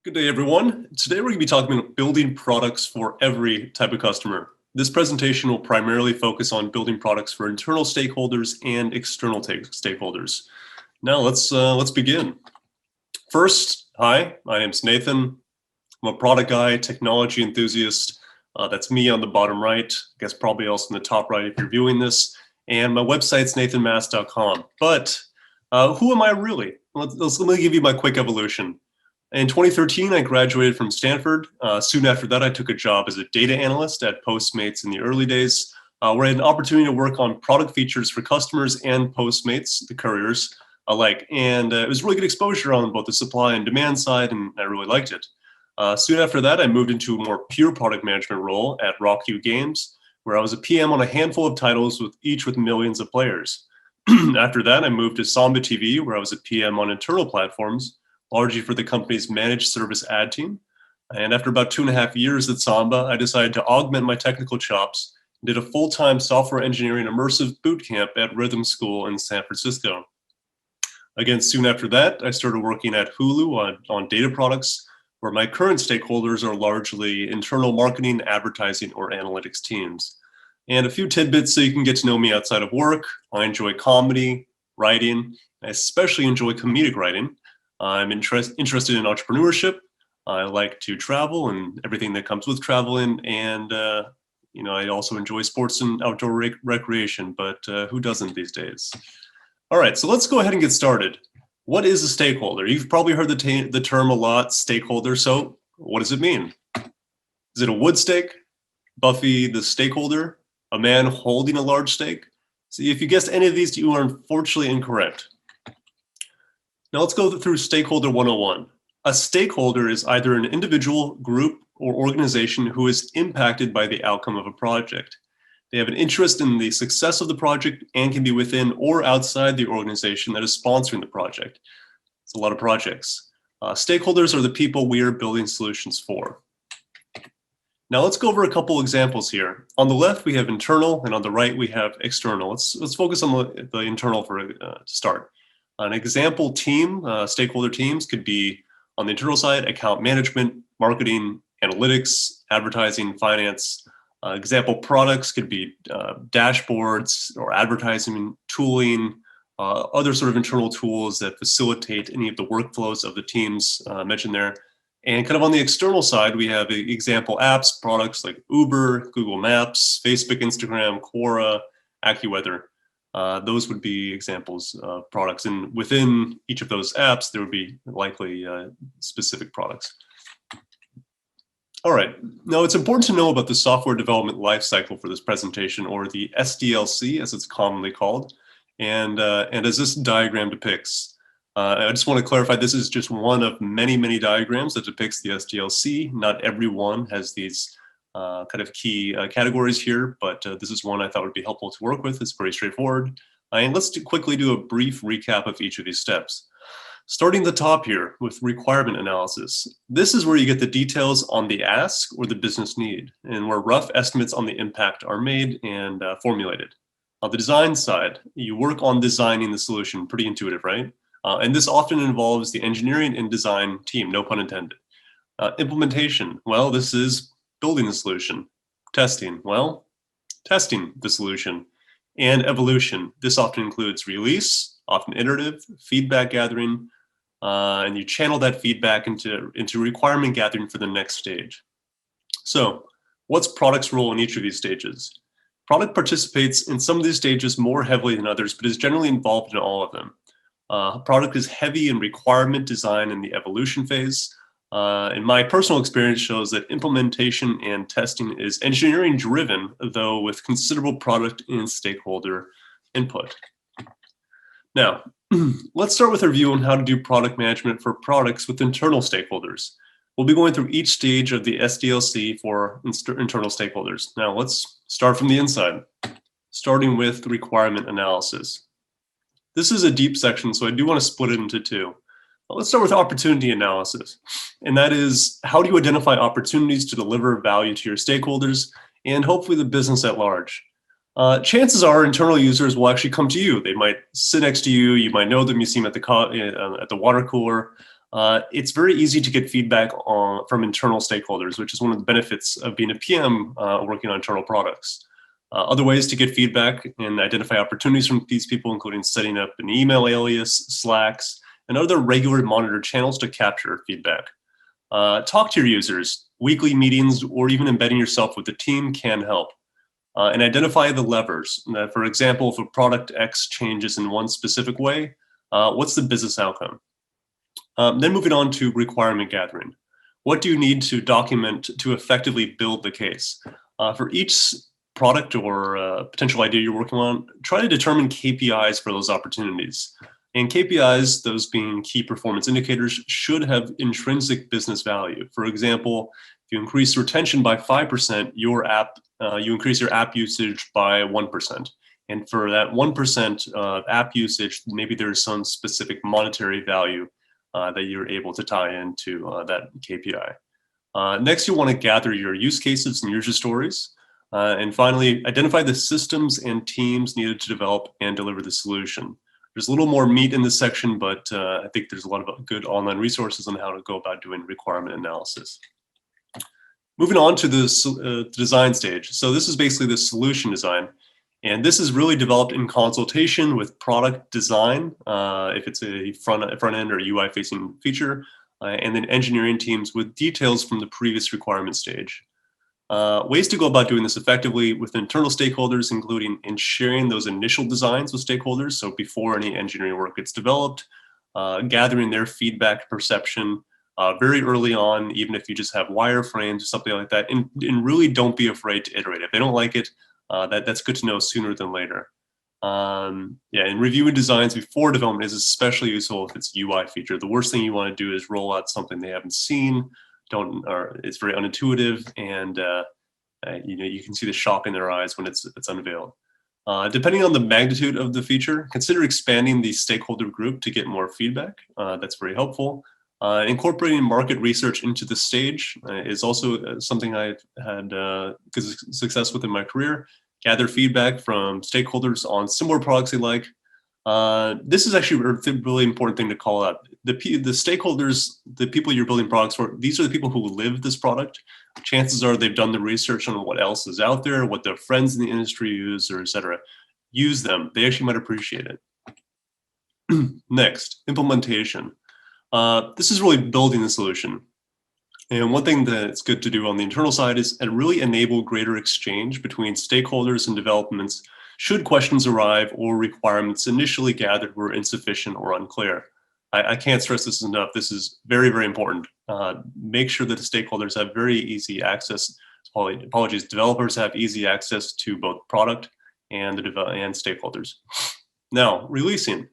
Good day, everyone. Today we're going to be talking about building products for every type of customer. This presentation will primarily focus on building products for internal stakeholders and external stakeholders. Now let's begin. First, hi, my name's Nathan. I'm a product guy, technology enthusiast. That's me on the bottom right. I guess probably also in the top right if you're viewing this. And my website's nathanmass.com. But who am I really? Let me give you my quick evolution. In 2013, I graduated from Stanford. Soon after that, I took a job as a data analyst at Postmates in the early days, where I had an opportunity to work on product features for customers and Postmates, the couriers, alike. And it was really good exposure on both the supply and demand side, and I really liked it. Soon after that, I moved into a more pure product management role at RockYou Games, where I was a PM on a handful of titles each with millions of players. After that, I moved to Samba TV, where I was a PM on internal platforms, largely for the company's managed service ad team. And after about 2.5 years at Samba, I decided to augment my technical chops and did a full-time software engineering immersive boot camp at Rhythm School in San Francisco. Again, soon after that, I started working at Hulu on data products, where my current stakeholders are largely internal marketing, advertising, or analytics teams. And a few tidbits so you can get to know me outside of work. I enjoy comedy, writing. I especially enjoy comedic writing. I'm interested in entrepreneurship. I like to travel and everything that comes with traveling. And, I also enjoy sports and outdoor recreation, but who doesn't these days? All right, so let's go ahead and get started. What is a stakeholder? You've probably heard the term a lot, stakeholder. So what does it mean? Is it a wood stake? Buffy the stakeholder? A man holding a large stake? See, if you guessed any of these, you are unfortunately incorrect. Now let's go through Stakeholder 101. A stakeholder is either an individual, group, or organization who is impacted by the outcome of a project. They have an interest in the success of the project and can be within or outside the organization that is sponsoring the project. It's a lot of projects. Stakeholders are the people we are building solutions for. Now let's go over a couple examples here. On the left, we have internal, and on the right, we have external. Let's focus on the internal to start. An example team, stakeholder teams could be on the internal side, account management, marketing, analytics, advertising, finance. Example products could be dashboards or advertising, tooling, other sort of internal tools that facilitate any of the workflows of the teams mentioned there. And kind of on the external side, we have example apps, products like Uber, Google Maps, Facebook, Instagram, Quora, AccuWeather. Those would be examples of products. And within each of those apps, there would be likely specific products. All right, now it's important to know about the software development lifecycle for this presentation, or the SDLC as it's commonly called. And as this diagram depicts, I just want to clarify, this is just one of many, many diagrams that depicts the SDLC. Not every one has these kind of key categories here, but this is one I thought would be helpful to work with. It's very straightforward. And let's quickly do a brief recap of each of these steps. Starting at the top here with requirement analysis. This is where you get the details on the ask or the business need, and where rough estimates on the impact are made and formulated. On the design side, you work on designing the solution. Pretty intuitive, right? And this often involves the engineering and design team, no pun intended. Implementation, well, this is building the solution. Testing, well, testing the solution. And evolution, this often includes release, often iterative, feedback gathering, and you channel that feedback into requirement gathering for the next stage. So what's product's role in each of these stages? Product participates in some of these stages more heavily than others, but is generally involved in all of them. Product is heavy in requirement design in the evolution phase. And my personal experience shows that implementation and testing is engineering driven, though with considerable product and stakeholder input. Now, let's start with a review on how to do product management for products with internal stakeholders. We'll be going through each stage of the SDLC for internal stakeholders. Now, let's start from the inside, starting with requirement analysis. This is a deep section, so I do want to split it into two. Let's start with opportunity analysis. And that is, how do you identify opportunities to deliver value to your stakeholders and hopefully the business at large? Chances are internal users will actually come to you. They might sit next to you. You might know them. You see them at the water cooler. It's very easy to get feedback from internal stakeholders, which is one of the benefits of being a PM working on internal products. Other ways to get feedback and identify opportunities from these people, including setting up an email alias, Slacks, and other regular monitored channels to capture feedback. Talk to your users. Weekly meetings or even embedding yourself with the team can help. And identify the levers. For example, if a product X changes in one specific way, what's the business outcome? Then moving on to requirement gathering. What do you need to document to effectively build the case? For each product or potential idea you're working on, try to determine KPIs for those opportunities. And KPIs, those being key performance indicators, should have intrinsic business value. For example, if you increase retention by 5%, you increase your app usage by 1%. And for that 1% app usage, maybe there's some specific monetary value that you're able to tie into that KPI. Next, you want to gather your use cases and user stories. And finally, identify the systems and teams needed to develop and deliver the solution. There's a little more meat in this section, but I think there's a lot of good online resources on how to go about doing requirement analysis. Moving on to the design stage. So this is basically the solution design. And this is really developed in consultation with product design, if it's a front end or UI facing feature, and then engineering teams with details from the previous requirement stage. Ways to go about doing this effectively with internal stakeholders, including in sharing those initial designs with stakeholders. So before any engineering work gets developed, gathering their feedback perception very early on, even if you just have wireframes or something like that, and really don't be afraid to iterate. If they don't like it, that's good to know sooner than later. And reviewing designs before development is especially useful if it's UI feature. The worst thing you want to do is roll out something they haven't seen, or it's very unintuitive, and you can see the shock in their eyes when it's unveiled. Depending on the magnitude of the feature, consider expanding the stakeholder group to get more feedback. That's very helpful. Incorporating market research into the stage is also something I've had good success with in my career. Gather feedback from stakeholders on similar products they like. This is actually a really important thing to call out. The stakeholders, the people you're building products for, these are the people who live this product. Chances are they've done the research on what else is out there, what their friends in the industry use, or et cetera. Use them. They actually might appreciate it. Next, implementation. This is really building the solution. And one thing that's good to do on the internal side is really enable greater exchange between stakeholders and developments should questions arrive or requirements initially gathered were insufficient or unclear. I can't stress this enough. This is very, very important. Make sure that the stakeholders have very easy access. Developers have easy access to both product and stakeholders. Now, releasing.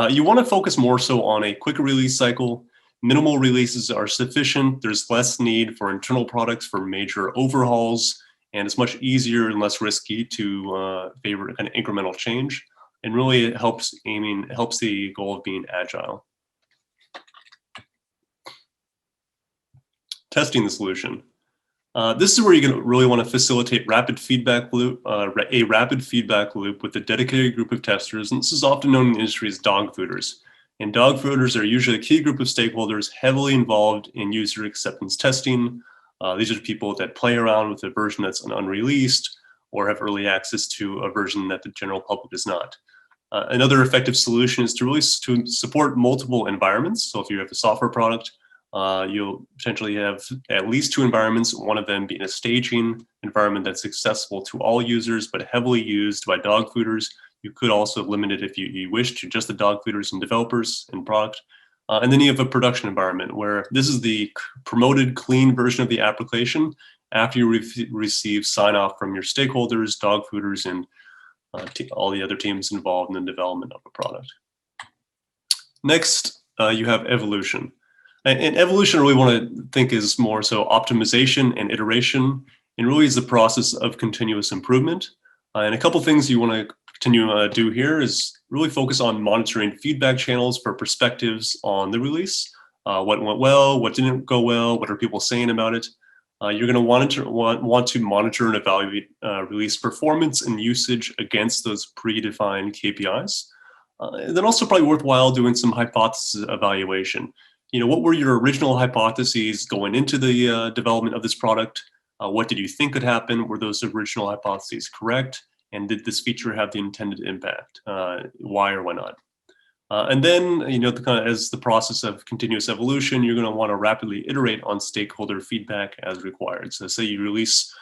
You want to focus more so on a quick release cycle. Minimal releases are sufficient. There's less need for internal products for major overhauls, and it's much easier and less risky to favor kind of incremental change. And really it helps the goal of being agile. Testing the solution. This is where you're going to really want to facilitate rapid feedback loop, a rapid feedback loop with a dedicated group of testers. And this is often known in the industry as dog fooders. And dog fooders are usually a key group of stakeholders heavily involved in user acceptance testing. These are the people that play around with a version that's unreleased or have early access to a version that the general public does not. Another effective solution is to support multiple environments. So if you have a software product, you'll potentially have at least 2 environments, one of them being a staging environment that's accessible to all users but heavily used by dog fooders. You could also limit it if you wish to just the dog fooders and developers and product. And then you have a production environment where this is the promoted clean version of the application after you receive sign-off from your stakeholders, dog fooders, and all the other teams involved in the development of a product. Next, you have evolution. And evolution, I really want to think is more so optimization and iteration, and really is the process of continuous improvement. And a couple things you want to continue to do here is really focus on monitoring feedback channels for perspectives on the release. What went well, what didn't go well, what are people saying about it? You're going to want to monitor and evaluate release performance and usage against those predefined KPIs. And then also probably worthwhile doing some hypothesis evaluation. What were your original hypotheses going into the development of this product? What did you think could happen? Were those original hypotheses correct? And did this feature have the intended impact? Why or why not? And then, as the process of continuous evolution, you're going to want to rapidly iterate on stakeholder feedback as required. So say you release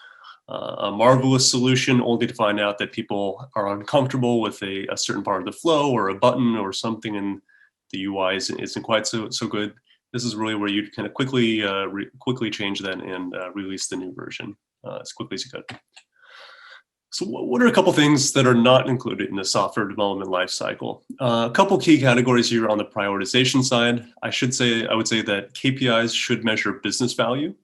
a marvelous solution only to find out that people are uncomfortable with a certain part of the flow or a button or something in the UI isn't quite so good. This is really where you kind of quickly change that and release the new version as quickly as you could. So what are a couple things that are not included in the software development lifecycle? A couple key categories here on the prioritization side. I would say that KPIs should measure business value,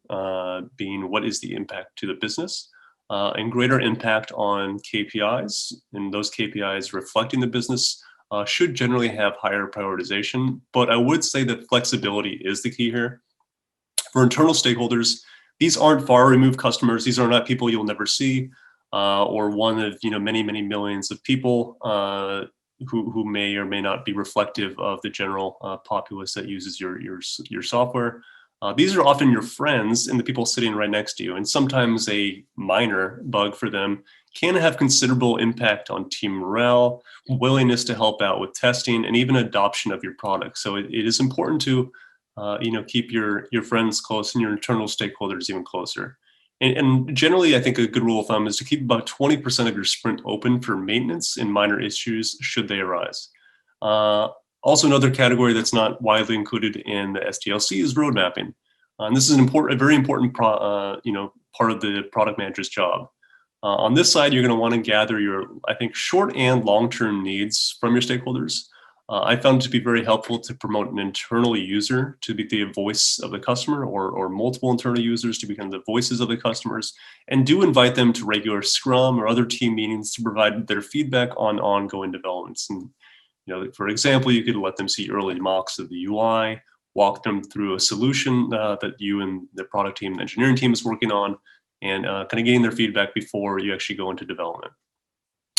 being what is the impact to the business, and greater impact on KPIs, and those KPIs reflecting the business should generally have higher prioritization. But I would say that flexibility is the key here. For internal stakeholders, these aren't far removed customers. These are not people you'll never see. Or one of many millions of people who may or may not be reflective of the general populace that uses your software. These are often your friends and the people sitting right next to you, and sometimes a minor bug for them can have considerable impact on team morale, willingness to help out with testing, and even adoption of your product. So it is important to keep your friends close and your internal stakeholders even closer. And generally, I think a good rule of thumb is to keep about 20% of your sprint open for maintenance and minor issues should they arise. Also, another category that's not widely included in the SDLC is road mapping. And this is a very important part of the product manager's job. On this side, you're going to want to gather your, I think, short and long-term needs from your stakeholders. I found it to be very helpful to promote an internal user to be the voice of the customer, or multiple internal users to become the voices of the customers, and do invite them to regular Scrum or other team meetings to provide their feedback on ongoing developments. And for example, you could let them see early mocks of the UI, walk them through a solution that you and the product team and engineering team is working on, and kind of getting their feedback before you actually go into development.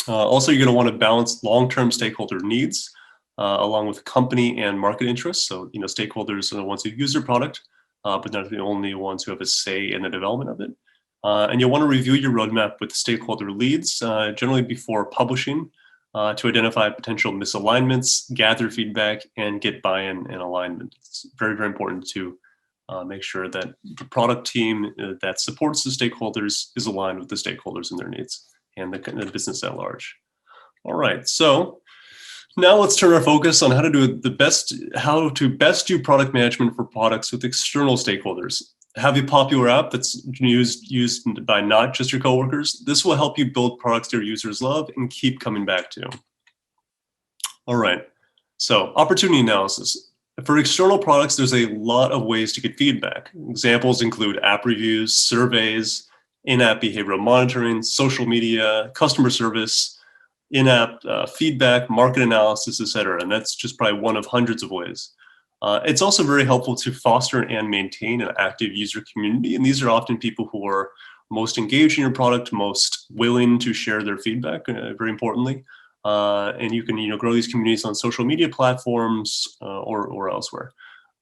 Also, you're going to want to balance long-term stakeholder needs along with company and market interests. So, stakeholders are the ones who use your product, but not the only ones who have a say in the development of it. And you'll want to review your roadmap with stakeholder leads, generally before publishing, to identify potential misalignments, gather feedback, and get buy-in and alignment. It's very, very important to make sure that the product team that supports the stakeholders is aligned with the stakeholders and their needs and the business at large. All right, so now let's turn our focus on how to best do product management for products with external stakeholders. Have a popular app that's used by not just your coworkers. This will help you build products your users love and keep coming back to. All right, so opportunity analysis. For external products, there's a lot of ways to get feedback. Examples include app reviews, surveys, in-app behavioral monitoring, social media, customer service, in-app feedback, market analysis, etc. And that's just probably one of hundreds of ways. It's also very helpful to foster and maintain an active user community. And these are often people who are most engaged in your product, most willing to share their feedback, very importantly. And you can grow these communities on social media platforms or elsewhere.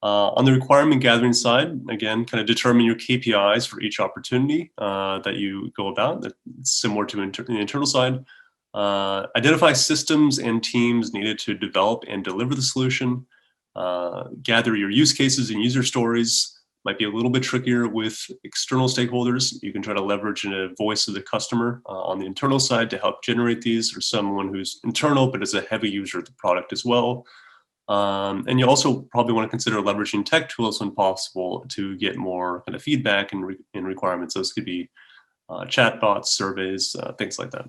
On the requirement gathering side, again, kind of determine your KPIs for each opportunity that you go about. That's similar to the internal side. Identify systems and teams needed to develop and deliver the solution. Gather your use cases and user stories. Might be a little bit trickier with external stakeholders. You can try to leverage a voice of the customer on the internal side to help generate these, or someone who's internal but is a heavy user of the product as well. And you also probably want to consider leveraging tech tools when possible to get more kind of feedback and requirements. Those could be chatbots, surveys, things like that.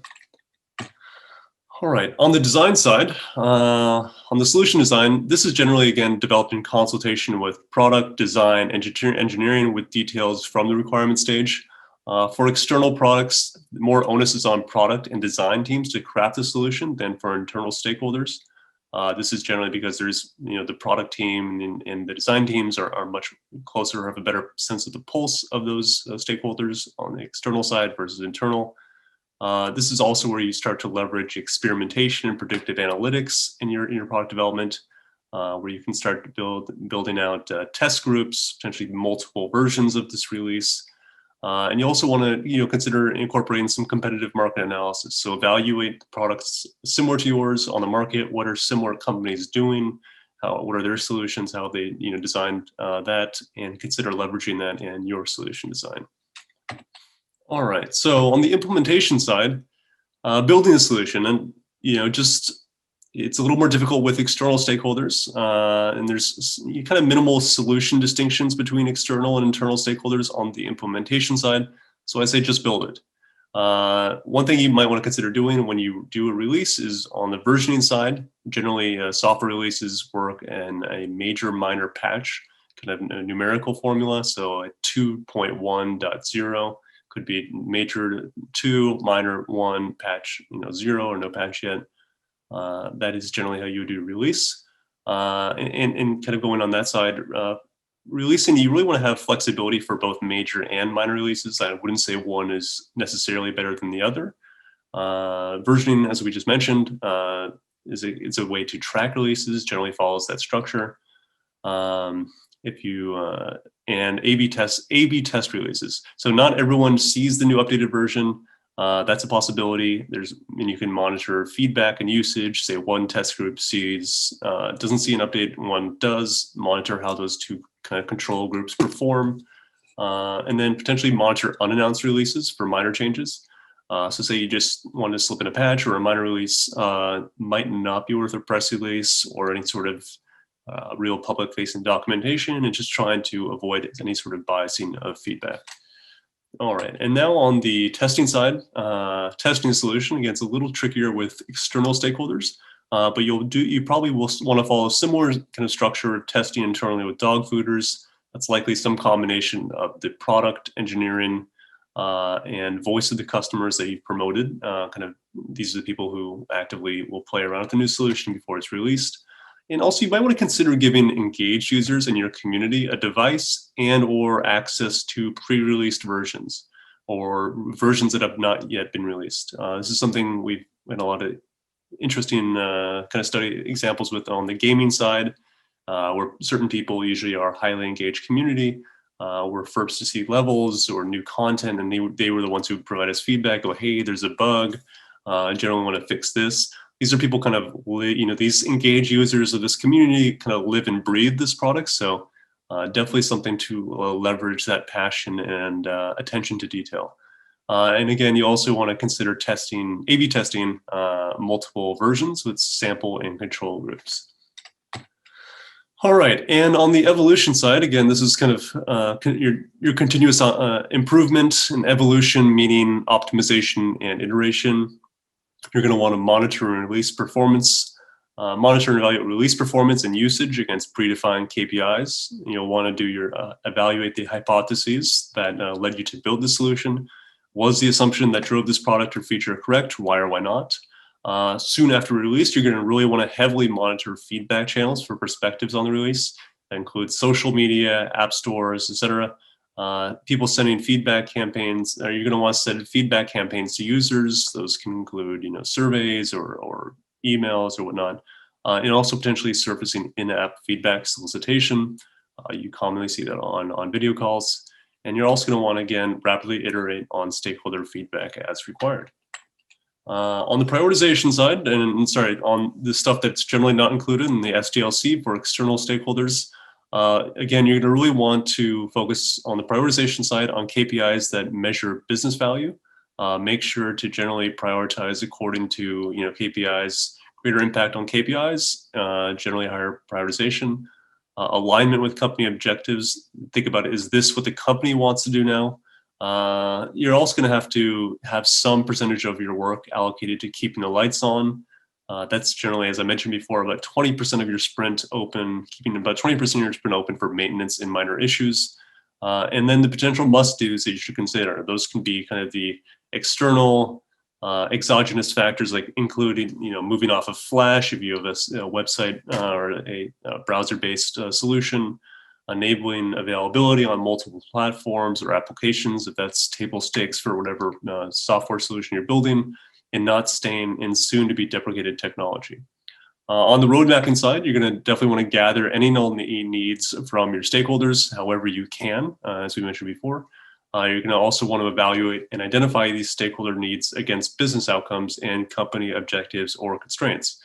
All right, on the design side, on the solution design, this is generally, again, developed in consultation with product design, engineering with details from the requirement stage. For external products, more onus is on product and design teams to craft the solution than for internal stakeholders. This is generally because there's, the product team and the design teams are much closer, have a better sense of the pulse of those stakeholders on the external side versus internal. This is also where you start to leverage experimentation and predictive analytics in your product development. where you can start building out test groups, potentially multiple versions of this release. And you also want to consider incorporating some competitive market analysis. So evaluate the products similar to yours on the market. What are similar companies doing? What are their solutions? How they designed that, and consider leveraging that in your solution design. All right. So on the implementation side, building a solution, and it's a little more difficult with external stakeholders, and there's kind of minimal solution distinctions between external and internal stakeholders on the implementation side. So I say just build it. One thing you might want to consider doing when you do a release is on the versioning side. Generally, software releases work in a major minor patch, kind of a numerical formula. So at 2.1.0 could be major 2, minor 1, patch 0 or no patch yet. That is generally how you do release. And kind of going on that side, releasing, you really want to have flexibility for both major and minor releases. I wouldn't say one is necessarily better than the other. Versioning, as we just mentioned, it's a way to track releases, generally follows that structure. And A/B test releases. So not everyone sees the new updated version. That's a possibility. And you can monitor feedback and usage. Say one test group doesn't see an update, one does. Monitor how those two kind of control groups perform, and then potentially monitor unannounced releases for minor changes. So say you just want to slip in a patch or a minor release, might not be worth a press release or any sort of real public-facing documentation, and just trying to avoid any sort of biasing of feedback. All right, and now on the testing side, testing a solution, again, it's a little trickier with external stakeholders, but you probably will want to follow a similar kind of structure of testing internally with dog fooders. That's likely some combination of the product engineering and voice of the customers that you've promoted. These are the people who actively will play around with the new solution before it's released. And also, you might want to consider giving engaged users in your community a device and/or access to pre-released versions or versions that have not yet been released. This is something we've had a lot of interesting kind of study examples with on the gaming side, where certain people usually are highly engaged community, were first to see levels or new content, and they were the ones who provide us feedback. Go, hey, there's a bug. I generally want to fix this. These are people kind of, these engaged users of this community kind of live and breathe this product. So definitely something to leverage that passion and attention to detail. And again, you also want to consider A/B testing multiple versions with sample and control groups. All right, and on the evolution side, again, this is kind of your continuous improvement and evolution, meaning optimization and iteration. You're going to want to monitor and release performance, monitor and evaluate release performance and usage against predefined KPIs. You'll want to evaluate the hypotheses that led you to build the solution. Was the assumption that drove this product or feature correct? Why or why not? Soon after release, you're going to really want to heavily monitor feedback channels for perspectives on the release. That includes social media, app stores, etc. People sending feedback campaigns. You're going to want to send feedback campaigns to users. Those can include, surveys or emails or whatnot, and also potentially surfacing in-app feedback solicitation. You commonly see that on video calls. And you're also going to want to, again, rapidly iterate on stakeholder feedback as required. On the prioritization side, on the stuff that's generally not included in the SDLC for external stakeholders, again, you're going to really want to focus on the prioritization side on KPIs that measure business value. Make sure to generally prioritize according to KPIs, greater impact on KPIs, generally higher prioritization. Alignment with company objectives. Think about it, is this what the company wants to do now? You're also going to have some percentage of your work allocated to keeping the lights on. That's generally, as I mentioned before, about 20% of your sprint open, keeping about 20% of your sprint open for maintenance and minor issues. And then the potential must-dos that you should consider. Those can be kind of the external exogenous factors, like including, moving off of Flash if you have a website or a browser-based solution, enabling availability on multiple platforms or applications, if that's table stakes for whatever software solution you're building, and not staying in soon-to-be deprecated technology. On the road mapping side, you're going to definitely want to gather any and all needs from your stakeholders, however you can, as we mentioned before. You're going to also want to evaluate and identify these stakeholder needs against business outcomes and company objectives or constraints.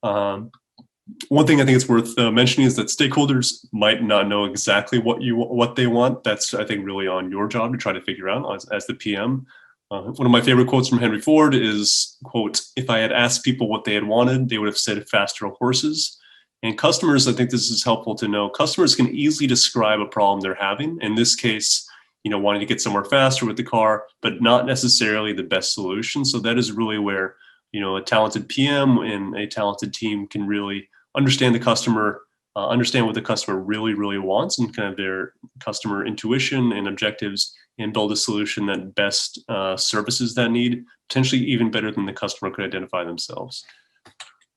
One thing I think it's worth mentioning is that stakeholders might not know exactly what they want. That's, I think, really on your job to try to figure out as the PM. One of my favorite quotes from Henry Ford is, quote, "If I had asked people what they had wanted, they would have said faster horses." And customers, I think this is helpful to know, customers can easily describe a problem they're having. In this case, wanting to get somewhere faster with the car, but not necessarily the best solution. So that is really where, a talented PM and a talented team can really understand the customer, understand what the customer really, really wants and kind of their customer intuition and objectives, and build a solution that best services that need, potentially even better than the customer could identify themselves.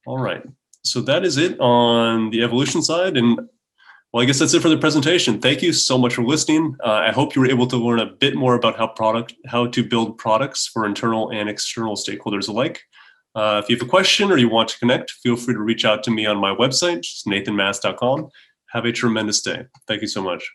All right, so that is it on the evolution side. And well, I guess that's it for the presentation. Thank you so much for listening. I hope you were able to learn a bit more about how to build products for internal and external stakeholders alike. If you have a question or you want to connect, feel free to reach out to me on my website, just nathanmass.com. Have a tremendous day. Thank you so much.